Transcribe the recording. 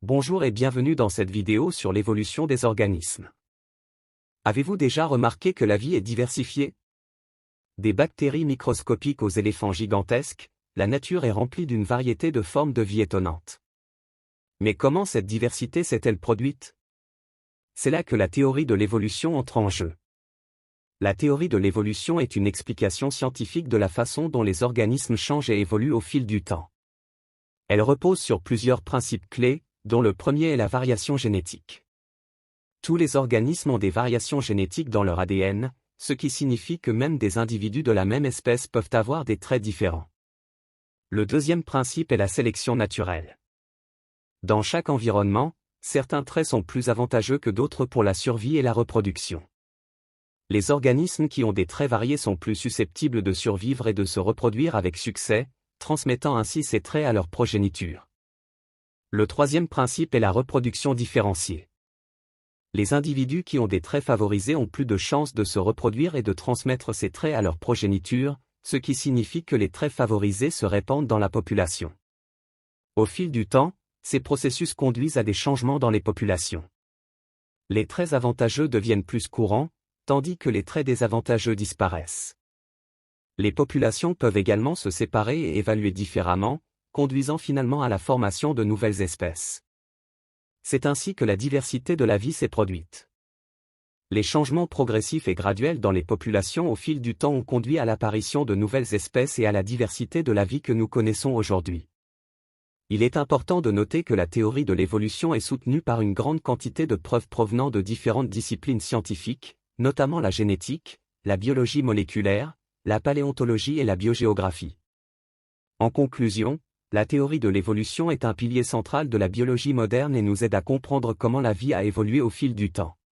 Bonjour et bienvenue dans cette vidéo sur l'évolution des organismes. Avez-vous déjà remarqué que la vie est diversifiée? Des bactéries microscopiques aux éléphants gigantesques, la nature est remplie d'une variété de formes de vie étonnantes. Mais comment cette diversité s'est-elle produite? C'est là que la théorie de l'évolution entre en jeu. La théorie de l'évolution est une explication scientifique de la façon dont les organismes changent et évoluent au fil du temps. Elle repose sur plusieurs principes clés, dont le premier est la variation génétique. Tous les organismes ont des variations génétiques dans leur ADN, ce qui signifie que même des individus de la même espèce peuvent avoir des traits différents. Le deuxième principe est la sélection naturelle. Dans chaque environnement, certains traits sont plus avantageux que d'autres pour la survie et la reproduction. Les organismes qui ont des traits variés sont plus susceptibles de survivre et de se reproduire avec succès, transmettant ainsi ces traits à leur progéniture. Le troisième principe est la reproduction différenciée. Les individus qui ont des traits favorisés ont plus de chances de se reproduire et de transmettre ces traits à leur progéniture, ce qui signifie que les traits favorisés se répandent dans la population. Au fil du temps, ces processus conduisent à des changements dans les populations. Les traits avantageux deviennent plus courants, tandis que les traits désavantageux disparaissent. Les populations peuvent également se séparer et évoluer différemment, conduisant finalement à la formation de nouvelles espèces. C'est ainsi que la diversité de la vie s'est produite. Les changements progressifs et graduels dans les populations au fil du temps ont conduit à l'apparition de nouvelles espèces et à la diversité de la vie que nous connaissons aujourd'hui. Il est important de noter que la théorie de l'évolution est soutenue par une grande quantité de preuves provenant de différentes disciplines scientifiques, notamment la génétique, la biologie moléculaire, la paléontologie et la biogéographie. En conclusion, la théorie de l'évolution est un pilier central de la biologie moderne et nous aide à comprendre comment la vie a évolué au fil du temps.